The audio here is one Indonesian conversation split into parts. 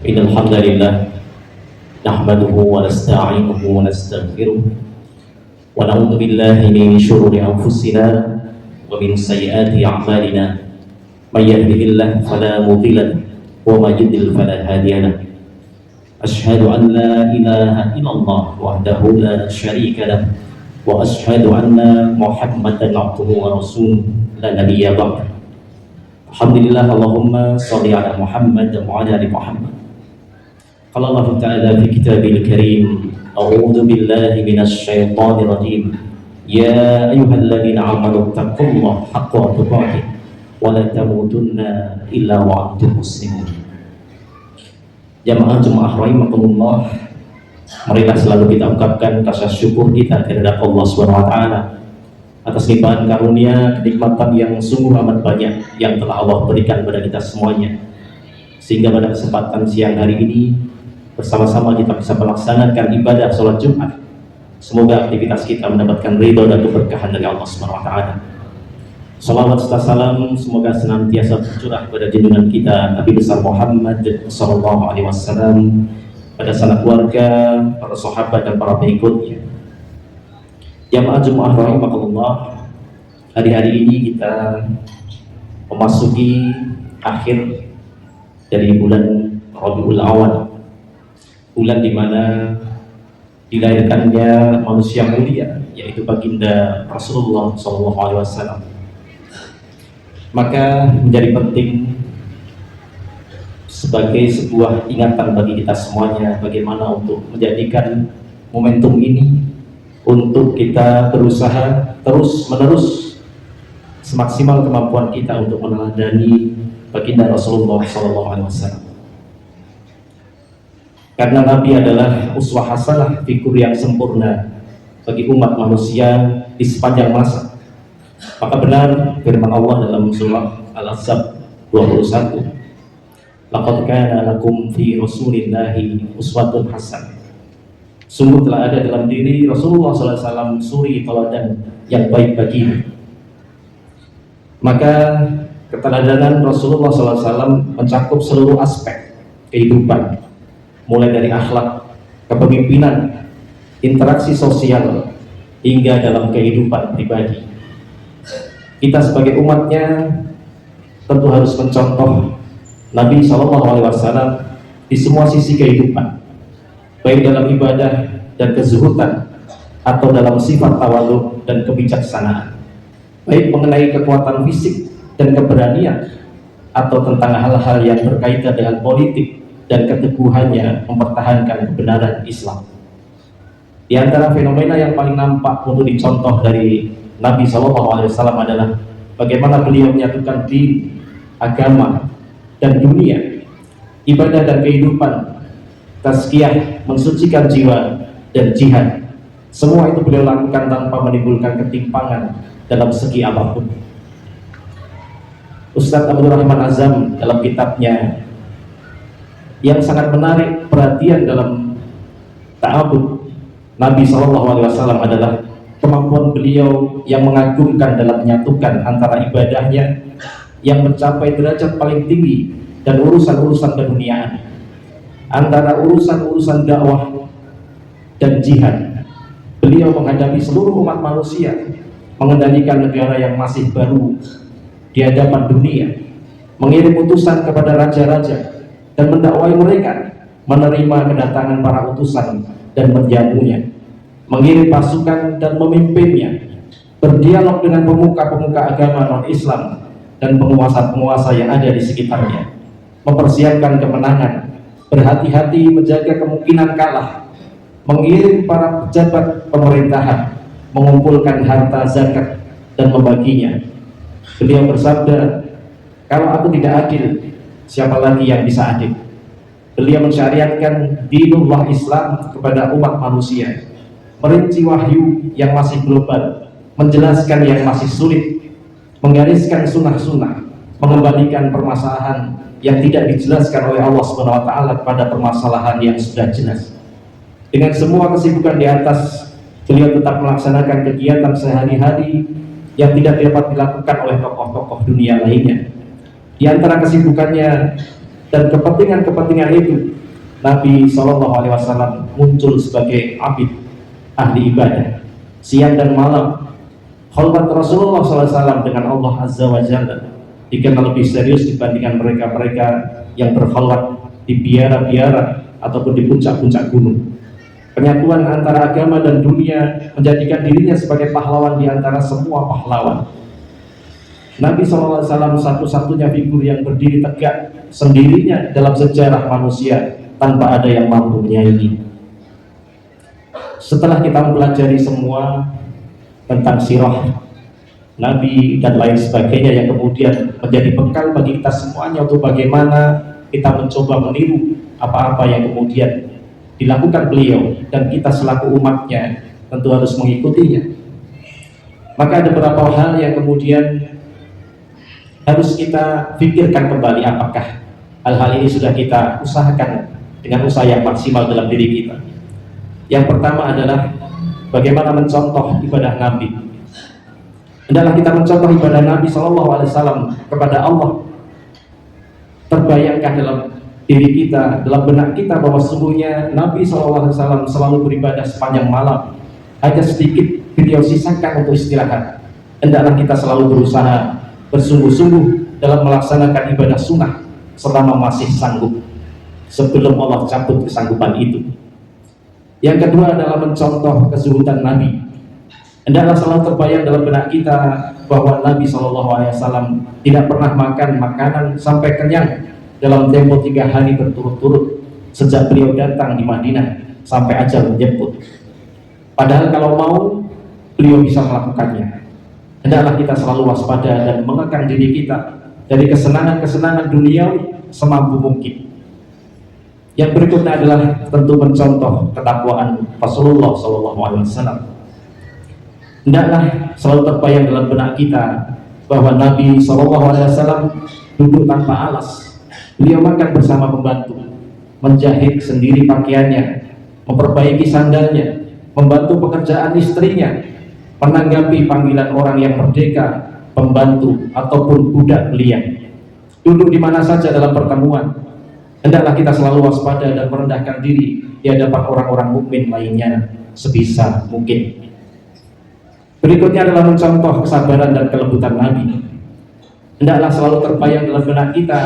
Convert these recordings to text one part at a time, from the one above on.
إن الحمد لله نحمده ونستعينه ونستغفره ونعوذ بالله من شرور أنفسنا ومن سيئات أعمالنا من يهده الله فلا مضل له ومن يضلل فلا هادي له أشهد أن لا إله إلا الله وحده لا شريك له وأشهد أن محمدا عبده ورسوله لا نبي بعده. Alhamdulillah, Allahumma sholli ala Muhammad wa ala ali Muhammad. Qala Allah Ta'ala fi kitabil karim, a'udzu billahi minasy syaithanir rajim. Ya ayyuhalladzina amanu taqullaha haqqa tuqatih wa la tamutunna illa wa antum muslimun. Jamaah rahimakumullah, marilah selalu kita ungkapkan rasa syukur kita kepada Allah Subhanahu wa taala atas limpahan karunia, kenikmatan yang sungguh amat banyak yang telah Allah berikan kepada kita semuanya, sehingga pada kesempatan siang hari ini bersama-sama kita bisa melaksanakan ibadah sholat Jumat. Semoga aktivitas kita mendapatkan ridho dan keberkahan dari Allah Subhanahu wa taala. Salawat serta salam semoga senantiasa tercurah kepada junjungan kita Nabi besar Muhammad sallallahu alaihi wasallam, pada sanak keluarga, para sahabat dan para pengikutnya. Jamaah Jumat rahimakumullah, hari-hari ini kita memasuki akhir dari bulan Rabiul Awal, bulan di mana dilahirkannya manusia mulia, yaitu baginda Rasulullah SAW. Maka menjadi penting sebagai sebuah ingatan bagi kita semuanya, bagaimana untuk menjadikan momentum ini untuk kita berusaha terus-menerus semaksimal kemampuan kita untuk meneladani baginda Rasulullah SAW. Karena Nabi adalah uswah hasanah, figur yang sempurna bagi umat manusia di sepanjang masa. Maka benar firman Allah dalam surah Al-Ahzab 21, laqad kana lakum fi rasulillahi uswatun hasanah. Sungguh telah ada dalam diri Rasulullah SAW suri teladan yang baik bagimu. Maka keteladanan Rasulullah SAW mencakup seluruh aspek kehidupan, mulai dari akhlak, kepemimpinan, interaksi sosial, hingga dalam kehidupan pribadi. Kita sebagai umatnya tentu harus mencontoh Nabi SAW di semua sisi kehidupan, baik dalam ibadah dan kezuhudan, atau dalam sifat tawadhu dan kebijaksanaan, baik mengenai kekuatan fisik dan keberanian, atau tentang hal-hal yang berkaitan dengan politik dan keteguhannya mempertahankan kebenaran Islam. Di antara fenomena yang paling nampak untuk dicontoh dari Nabi SAW adalah bagaimana beliau menyatukan diri, agama, dan dunia, ibadah dan kehidupan, tazkiyah, mensucikan jiwa, dan jihad. Semua itu beliau lakukan tanpa menimbulkan ketimpangan dalam segi apapun. Ustadz Abdul Rahman Azam dalam kitabnya yang sangat menarik perhatian dalam ta'abud Nabi SAW adalah kemampuan beliau yang mengagumkan dalam menyatukan antara ibadahnya yang mencapai derajat paling tinggi dan urusan-urusan keduniaan, antara urusan-urusan dakwah dan jihad. Beliau menghadapi seluruh umat manusia, mengendalikan negara yang masih baru di hadapan dunia, mengirim utusan kepada raja-raja dan mendakwai mereka, menerima kedatangan para utusan dan menjamunya, mengirim pasukan dan memimpinnya, berdialog dengan pemuka-pemuka agama non-Islam dan penguasa-penguasa yang ada di sekitarnya, mempersiapkan kemenangan, berhati-hati menjaga kemungkinan kalah, mengirim para pejabat pemerintahan, mengumpulkan harta zakat dan membaginya. Beliau bersabda, kalau aku tidak adil, siapa lagi yang bisa adil? Beliau mensyariatkan dinullah Islam kepada umat manusia, merinci wahyu yang masih global, menjelaskan yang masih sulit, menggariskan sunnah-sunnah, mengembalikan permasalahan yang tidak dijelaskan oleh Allah Subhanahu wa taala kepada permasalahan yang sudah jelas. Dengan semua kesibukan di atas, beliau tetap melaksanakan kegiatan sehari-hari yang tidak dapat dilakukan oleh tokoh-tokoh dunia lainnya. Di antara kesibukannya dan kepentingan-kepentingan itu Nabi SAW muncul sebagai abid, ahli ibadah, siang dan malam. Khalwat Rasulullah SAW dengan Allah Azza wa Jalla dikenal lebih serius dibandingkan mereka-mereka yang berkhalwat di biara-biara ataupun di puncak-puncak gunung. Penyatuan antara agama dan dunia menjadikan dirinya sebagai pahlawan di antara semua pahlawan. Nabi SAW satu-satunya figur yang berdiri tegak sendirinya dalam sejarah manusia tanpa ada yang mampu menyaingi. Setelah kita mempelajari semua tentang sirah Nabi dan lain sebagainya yang kemudian menjadi bekal bagi kita semuanya untuk bagaimana kita mencoba meniru apa-apa yang kemudian dilakukan beliau, dan kita selaku umatnya tentu harus mengikutinya. Maka ada beberapa hal yang kemudian harus kita pikirkan kembali, apakah hal-hal ini sudah kita usahakan dengan usaha yang maksimal dalam diri kita. Yang pertama adalah bagaimana mencontoh ibadah Nabi. Hendaklah kita mencontoh ibadah Nabi SAW kepada Allah. Terbayangkan dalam diri kita, dalam benak kita, bahwa sesungguhnya Nabi SAW selalu beribadah sepanjang malam. Hanya sedikit beliau sisakan untuk istirahat. Hendaklah kita selalu berusaha bersungguh-sungguh dalam melaksanakan ibadah sunnah selama masih sanggup, sebelum Allah cabut kesanggupan itu. Yang kedua adalah mencontoh kezuhudan Nabi. Hendaklah selalu terbayang dalam benak kita bahwa Nabi SAW tidak pernah makan makanan sampai kenyang dalam tempo 3 hari berturut-turut sejak beliau datang di Madinah sampai ajal menjemput. Padahal kalau mau, beliau bisa melakukannya. Hendaklah kita selalu waspada dan mengekang diri kita dari kesenangan-kesenangan duniawi semampu mungkin. Yang berikutnya adalah tentu mencontoh ketakwaan Rasulullah SAW. Hendaklah selalu terbayang dalam benak kita bahwa Nabi SAW duduk tanpa alas. Beliau makan bersama pembantu, menjahit sendiri pakaiannya, memperbaiki sandalnya, membantu pekerjaan istrinya, menanggapi panggilan orang yang merdeka, pembantu ataupun budak belian. Duduk di mana saja dalam pertemuan. Hendaklah kita selalu waspada dan merendahkan diri di hadapan orang-orang mukmin lainnya sebisa mungkin. Berikutnya adalah mencontoh kesabaran dan kelembutan Nabi. Hendaklah selalu terbayang dalam benak kita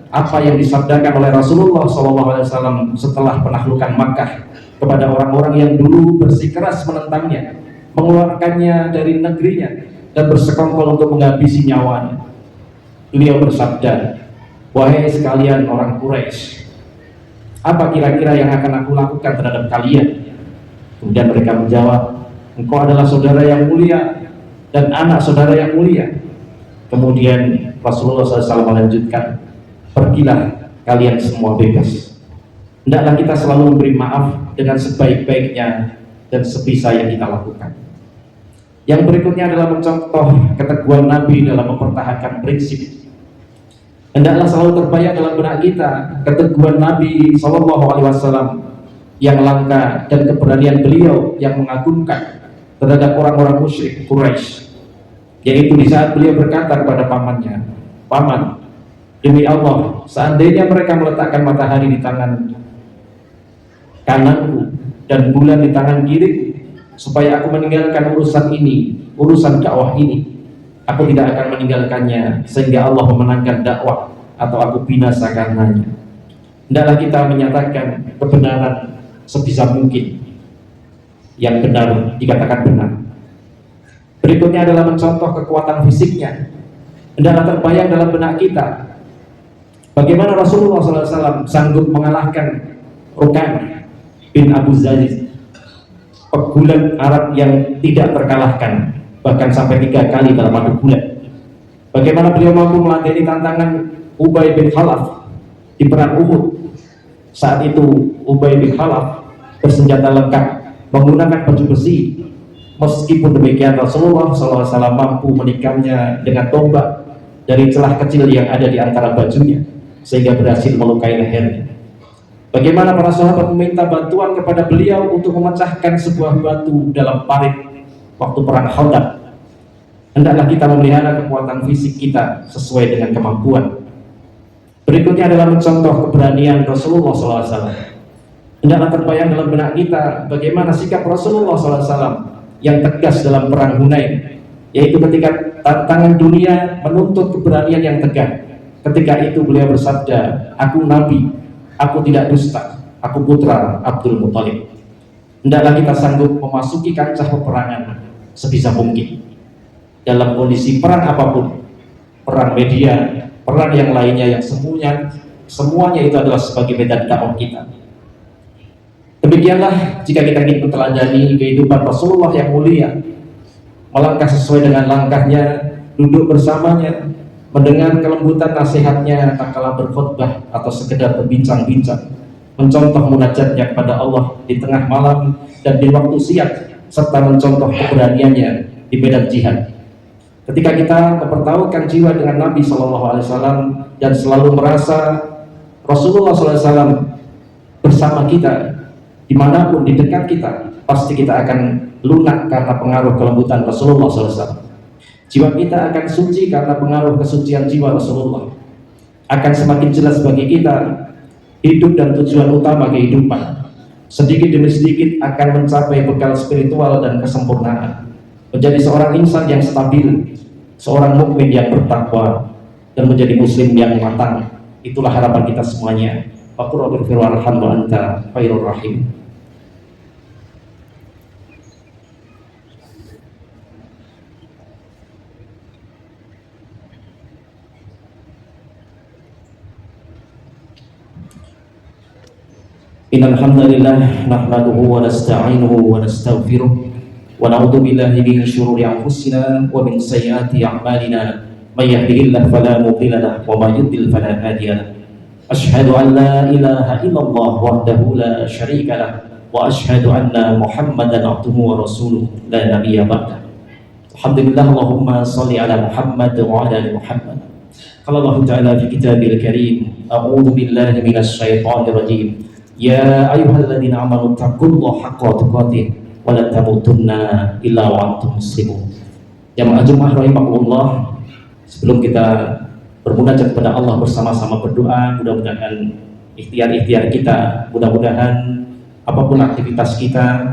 apa yang disabdakan oleh Rasulullah SAW setelah penaklukan Makkah kepada orang-orang yang dulu bersikeras menentangnya, mengeluarkannya dari negerinya dan bersekongkol untuk menghabisi nyawanya. Beliau bersabda, "Wahai sekalian orang Quraisy, apa kira-kira yang akan aku lakukan terhadap kalian?" Kemudian mereka menjawab, "Engkau adalah saudara yang mulia dan anak saudara yang mulia." Kemudian Rasulullah SAW melanjutkan, "Pergilah kalian semua bebas." Hendaklah kita selalu memberi maaf dengan sebaik-baiknya dan sebisa yang kita lakukan. Yang berikutnya adalah mencontoh keteguhan Nabi dalam mempertahankan prinsip. Hendaklah selalu terbayang dalam benak kita keteguhan Nabi SAW yang langka dan keberanian beliau yang mengagumkan terhadap orang-orang musyrik Quraisy, yaitu di saat beliau berkata kepada pamannya, "Paman, demi Allah, seandainya mereka meletakkan matahari di tangan kananku dan bulan di tangan kiriku, supaya aku meninggalkan urusan ini, urusan dakwah ini, aku tidak akan meninggalkannya sehingga Allah memenangkan dakwah atau aku binasa karenanya." Hendaklah kita menyatakan kebenaran sebisa mungkin, yang benar dikatakan benar. Berikutnya adalah mencontoh kekuatan fisiknya. Hendaklah terbayang dalam benak kita bagaimana Rasulullah SAW sanggup mengalahkan Rukan bin Abu Zaid, pegulat Arab yang tidak terkalahkan, bahkan sampai 3 kali dalam adu gulat. Bagaimana beliau mampu meladeni tantangan Ubay bin Khalaf di perang Uhud. Saat itu Ubay bin Khalaf bersenjata lengkap, menggunakan baju besi. Meskipun demikian Rasulullah SAW mampu menikamnya dengan tombak dari celah kecil yang ada di antara bajunya, sehingga berhasil melukai lehernya. Bagaimana para sahabat meminta bantuan kepada beliau untuk memecahkan sebuah batu dalam parit waktu perang Khandaq. Hendaklah kita memelihara kekuatan fisik kita sesuai dengan kemampuan. Berikutnya adalah mencontoh keberanian Rasulullah SAW. Hendaklah terbayang dalam benak kita bagaimana sikap Rasulullah SAW yang tegas dalam perang Hunain, yaitu ketika tantangan dunia menuntut keberanian yang tegar. Ketika itu beliau bersabda, "Aku nabi, aku tidak dusta, aku putra Abdul Muthalib." Hendaklah kita sanggup memasuki kancah peperangan sebisa mungkin dalam kondisi perang apapun, perang media, perang yang lainnya, yang semuanya itu adalah sebagai medan dakwah kita. Demikianlah jika kita ingin meneladani kehidupan Rasulullah yang mulia, melangkah sesuai dengan langkahnya, duduk bersamanya, mendengar kelembutan nasihatnya tak kalah berkhutbah atau sekedar berbincang-bincang, mencontoh munajatnya kepada Allah di tengah malam dan di waktu siang, serta mencontoh keberaniannya di medan jihad. Ketika kita mempertaruhkan jiwa dengan Nabi SAW dan selalu merasa Rasulullah SAW bersama kita, dimanapun di dekat kita, pasti kita akan lunak karena pengaruh kelembutan Rasulullah SAW. Jiwa kita akan suci karena pengaruh kesucian jiwa Rasulullah. Akan semakin jelas bagi kita hidup dan tujuan utama kehidupan. Sedikit demi sedikit akan mencapai bekal spiritual dan kesempurnaan, menjadi seorang insan yang stabil, seorang mukmin yang bertakwa, dan menjadi muslim yang matang. Itulah harapan kita semuanya. Qur rabbil firwarham wa anta khairur rahim. Innal hamdalillah nahmaduhu wa nasta'inuhu wa nastaghfiruh wa na'udzu billahi min shururi anfusina wa min sayyiati a'malina may yahdihillahu fala mudilla lahu wa may yudlil fala hadiya lahu. Asyhadu an la ilaha illallah wahdahu la syarika lahu wa asyhadu anna Muhammadan abduhu wa rasuluh la nabiyya ba'dah. Alhamdulillah, Allahumma shalli ala Muhammad wa ala ali Muhammad. Qala Allah Ta'ala fi kitabil karim, a'udzu billahi minasy syaithanir rajim. Ya ayyuhalladzina amanu taqullaha haqqa tuqatih wa la tamutunna illa wa antum muslimun. Jamaah Jumat rahimakumullah, sebelum kita bermunajat kepada Allah bersama-sama berdoa, mudah-mudahan ikhtiar-ikhtiar kita, mudah-mudahan apapun aktivitas kita,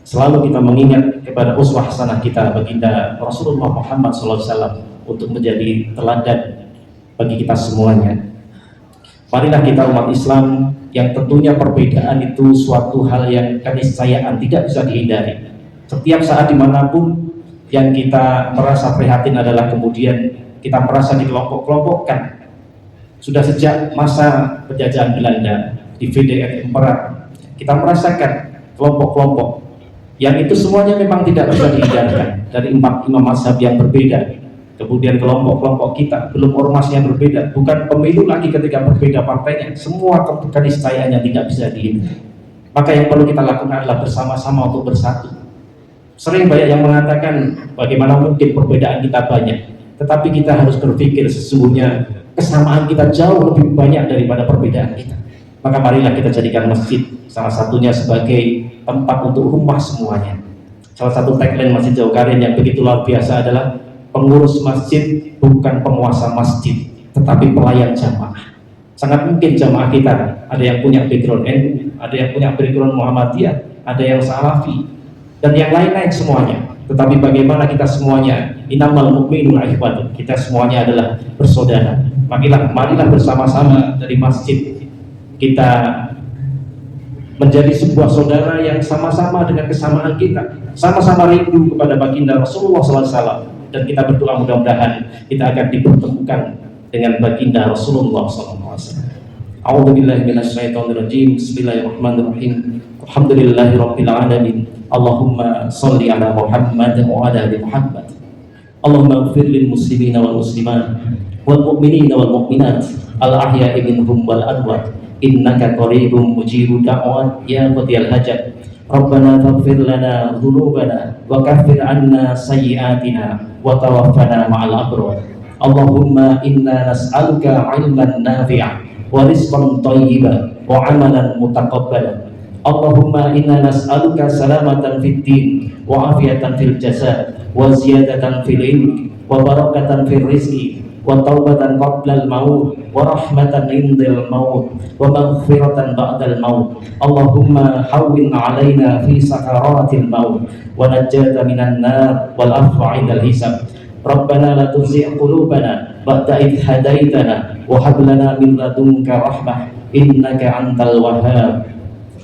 selalu kita mengingat kepada uswah hasanah kita baginda Rasulullah Muhammad SAW untuk menjadi teladan bagi kita semuanya. Marilah kita umat Islam yang tentunya perbedaan itu suatu hal yang keniscayaan tidak bisa dihindari. Setiap saat dimanapun yang kita merasa prihatin adalah kemudian kita merasa dikelompok-kelompokkan. Sudah sejak masa penjajahan Belanda di VDR Emperan, kita merasakan kelompok-kelompok yang itu semuanya memang tidak bisa dihindarkan dari empat imam mazhab yang berbeda. Kemudian kelompok-kelompok kita, belum ormasnya berbeda, bukan pemilu lagi ketika berbeda partainya, semua keniscayaannya tidak bisa dihindari. Maka yang perlu kita lakukan adalah bersama-sama untuk bersatu. Sering banyak yang mengatakan bagaimana mungkin perbedaan kita banyak, tetapi kita harus berpikir sesungguhnya kesamaan kita jauh lebih banyak daripada perbedaan kita. Maka marilah kita jadikan masjid salah satunya sebagai tempat untuk rumah semuanya. Salah satu tagline Masjid Jaukarin yang begitu luar biasa adalah pengurus masjid bukan penguasa masjid, tetapi pelayan jamaah. Sangat mungkin jamaah kita ada yang punya background NU, ada yang punya background Muhammadiyah, ada yang Salafi, dan yang lain-lain semuanya. Tetapi bagaimana kita semuanya, innamal mu'minuna ikhwatun, kita semuanya adalah bersaudara. Marilah bersama-sama dari masjid kita menjadi sebuah saudara yang sama-sama dengan kesamaan kita, sama-sama rindu kepada baginda Rasulullah SAW. Dan kita berdoa mudah-mudahan kita akan dipertemukan dengan baginda Rasulullah SAW. A'udzubillahi minasyaitonirrajim. Bismillahirrahmanirrahim. Alhamdulillahirabbil alamin. Allahumma shalli ala Muhammad wa ala ali Muhammad. Allahumma ighfir lil muslimina wal muslimat wal mu'minina wal mu'minat al ahya'i minhum wal amwat innaka qaribun mujibud da'wat ya qadiyal hajat. Rabbana faghfir lana dhunubana wa kaffir anna sayyi'atina wa tawaffana ma'al abrar. Allahumma inna nas'aluka 'ilman nafi'an wa rizqan thayyiban wa 'amalan mutaqabbalan. Allahumma inna nas'aluka salamatan fid din wa afiyatan fil jasad wa ziyadatan fil ilmi wa barakatan fil rizqi wa taubatan qablal maut wa rahmatan indal maut wa maghfiratan ba'dal maut. Allahumma hawwin 'alaina fi sakaratil maut wa najjata minan nar wal afwa 'indal hisab. Rabbana la tuzigh qulubana ba'da idh hadaitana wa hab lana min ladunka rahmah innaka antal wahhab.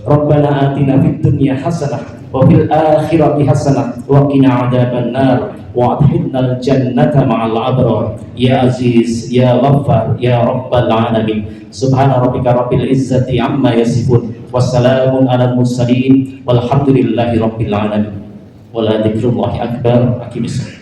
Rabbana atina fid dunya hasanah wa fil akhirati hasanah wa qina adzabannar wa adkhilnal jannata ma'al abrar ya aziz ya ghaffar ya rabbal alamin. Subhana rabbika rabbil izzati amma yasifun wassalamun alal mursalin walhamdulillahi rabbil alamin. Wala dzikrullahi akbar. Aqimis